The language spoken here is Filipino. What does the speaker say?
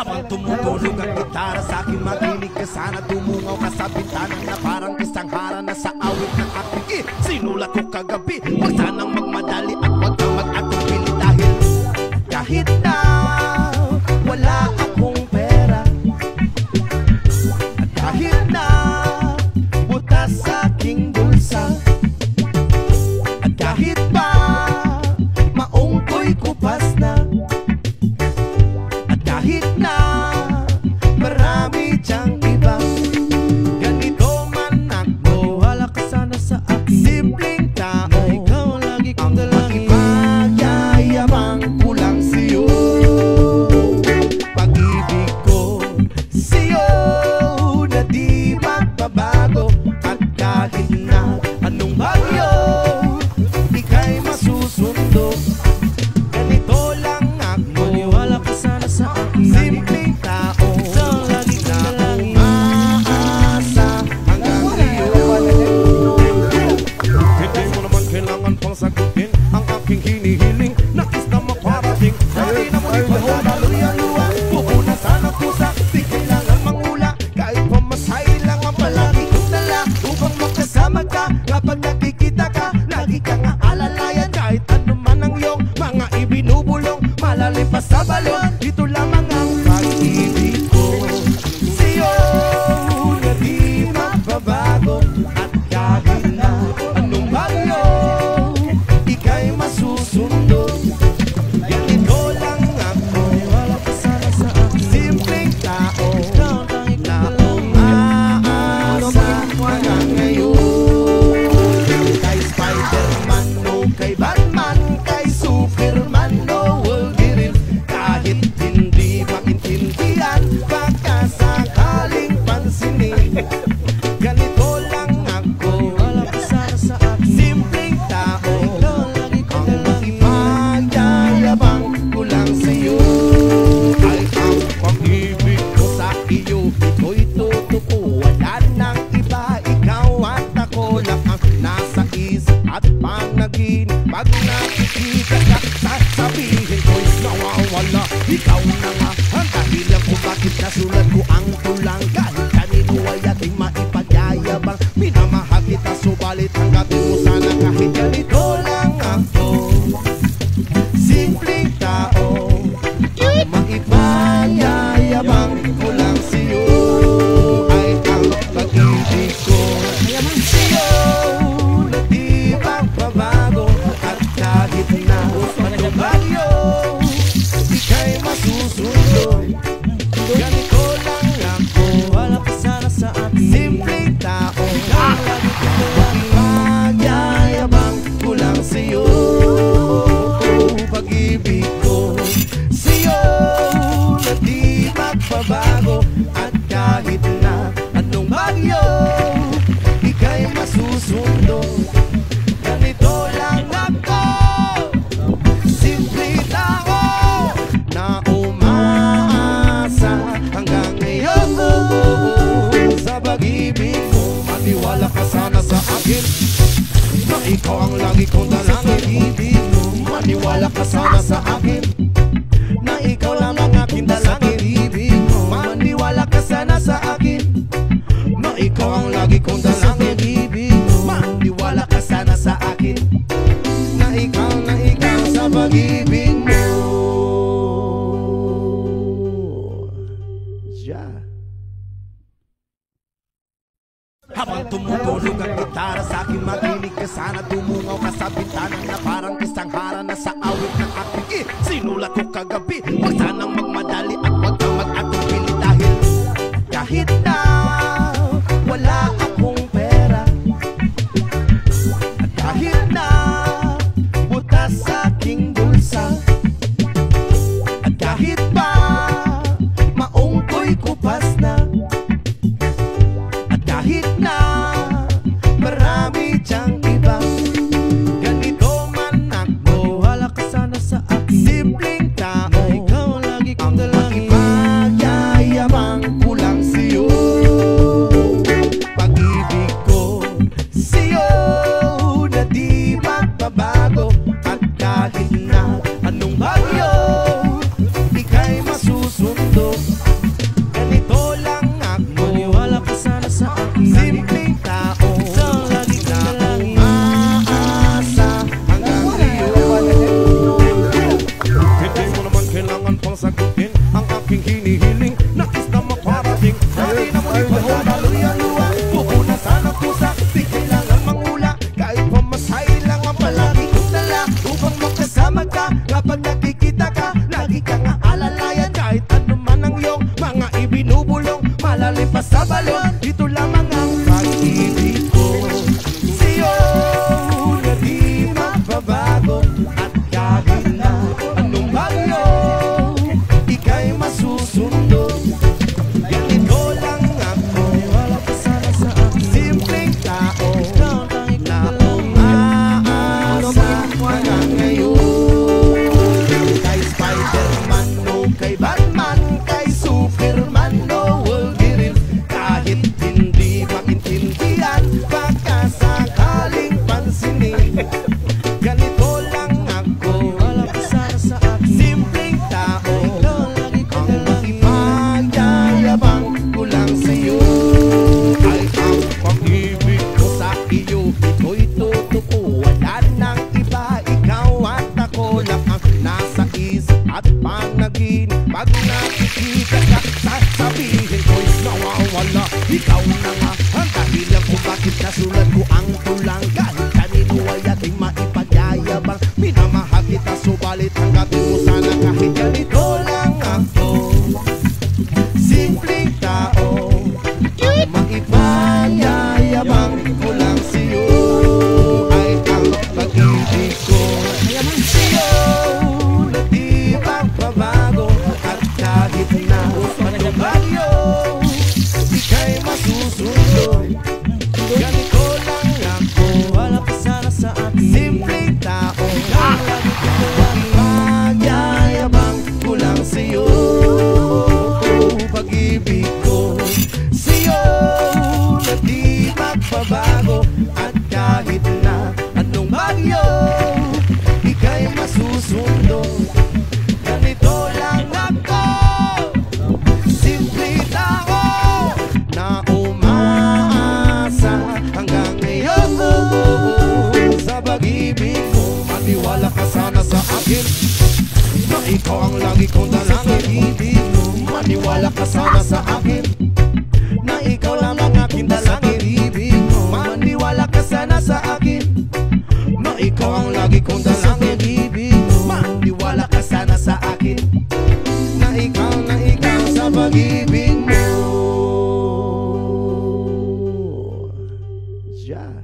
Habang tumutulog ang gitara sa akin, makinig ka sana. Tumungaw ka sa bintana na parang isang harana sa awit ng aking sinulat ko kagabi. Huwag sanang magmadali at huwag kang mag-atupili dahil kahit na wala akong pera, at kahit na butas sa aking bulsa, at kahit pa maong ko'y kupas na, at kahit na marami diyang iba, ganito man ako, wala ka sana sa akin. Simpleng tao na ikaw ang lagi kong dalangin. Magyayabang ko lang sa'yo, pag-ibig ko sa'yo na di magbabago. At kahit na anong bagyo ika'y masusundo, ganito lang ako, maniwala ka sana sa akin. Simpleng tao na umaasa hanggang ngayon. Hindi mo naman kailangan pang sagutin ang aking hinihiling. Nais na maparating, hindi na mo ipadala luya-luwa. Pupunan sana kusa, di kailangan mangula. Kahit pamasahe lang ang palagi kong dala upang makasama ka. Kapag nakikita ka, lagi kang aalalayan. Kahit ano man ang iyong mga ibinubulong, malalim pa sa balon, dito lamang ang pag-ibig ko sa'yo na di magbabago. At kahit na anong bagyo ika'y masusundo, ganito lang ako, wala ka sana sa akin. Simpleng tao na umaasa hanggang ngayon. Kay Spider-Man o kay Batman, kay Superman o Wolverine, kahit hindi maintindihan, baka sakaling pansinin, ganito lang ako, wala ka sana sa akin. Simpleng tao ang ipagyayabang ko lang sa'yo, ay ang pag-ibig ko sa iyo, ito'y totoo. Wala nang iba, ikaw at ako lang ang nasa isip at panaginip. Pag nakikita ka, sasabihin ko'y nawawala. Ikaw na nga ang dahilan kung bakit nasulat ko ang tulang. Kahit kanino ay ating maipagyayabang, minamahal kita subalit tanggapin mo sana kahit ganito lang ako. Simpleng tao ang maipagyayabang ko lang sa'yo, ay ang pag-ibig ko sa'yo na di magbabago. At kahit na anong bagyo ika'y masusundo, ganito lang ako, wala ka sana sa akin. Simpleng tao ang magyayabang ko lang sa'yo, pag-ibig ko sa'yo na di magbabago. At kahit na anong bagyo ika'y masusundo, ganito lang ako. Simple tao na umaasa hanggang ngayon. Sa pag-ibig mo, maniwala ka sana sa akin, na ikaw ang lagi kong dalangin. Maniwala ka sana sa akin, na ikaw lang ang aking dalangin. Maniwala ka sana sa akin, na ikaw ang lagi kong dalangin. Maniwala ka sana sa akin, na ikaw sa pag-ibig mo. Yeah. Habang tumutulog ang gitara sa akin, makinig ka sana. Tumungaw ka sa bintana na parang isang harana sa awit ng aking sinulat ko kagabi. Huwag sanang magmadali at huwag kang mag-atupili dahil kahit na wala akong pera, at kahit na butas sa aking bulsa, at kahit pa maong ko'y kupas na, at kahit na marami diyang iba, ganito man ako, wala ka sana sa akin. Simpleng tao na ikaw ang lagi Ganito lang ako, Maniwala ka sana sa akin. simpleng tao Lagi ka na lang umaasa hanggang ngayon. Hindi mo naman kailangan pang sagutin ang aking hinihiling. Nais na makarating, hindi na mo ipagdadaloy ang luha. Buo na sana pusa, di kailangan mangula. Kahit pamasahe lang ang palagi kong dala upang makasama ka. Kapag nakikita ka, lagi kang aalalayan. Kahit ano man ang iyong mga ibinubulong, malalim pa sa balon, dito lamang ang pag-ibig ko sa'yo na di magbabago. At kahit na anong bagyo, ika'y masusundo. Ganito lang ako, Maniwala ka sana sa akin. simpleng tao Ikaw ang tanging na kailangan. umaasa hanggang ngayon. Kay Spider-Man o kay Batman, kay Superman o Wolverine, kahit hindi maintindihan, baka sakaling pansinin. Ganito lang ako, Maniwala ka sana sa akin. simpleng tao, Ikaw ang lagi ko na ang lang ipagyayabang ko lang sa'yo ay ang pag-ibig ko sa iyo. Ito'y totoo, wala nang iba. Ikaw at ako lang ang nasa isip at panaginip. Pag nakikita ka, sasabihin ko'y nawawala. Ikaw na nga ang dahilan kung bakit nasulat ko ang tulang. Kahit kanino ay ating maipagyayabang, minamahal kita, subalit tanggapin mo sana kahit ganito lang ako. Simpleng tao, ang maipagyayabang ko lang sa'yo ay ang pag-ibig ko sa'yo na di magbabago. At kahit na anong bagyo, ika'y masusunod. Ganito lang ako, Maniwala ka sana sa akin. simpleng tao, magyayabang ko lang sa'yo. Pag-ibig ko sa'yo na di magbabago. At kahit na anong bagyo, ika'y masusunod. Ganito lang ako, simple tao na umaasa hanggang ngayon. Sa pag-ibig mo, maniwala ka sana sa akin, na ikaw ang lagi kong dalangin. Maniwala ka sana sa akin, na ikaw lang ang aking dalangin. Maniwala ka sana sa akin, na ikaw ang lagi kong dalangin. Maniwala ka sana sa akin, na ikaw sa pag-ibig mo. Yeah.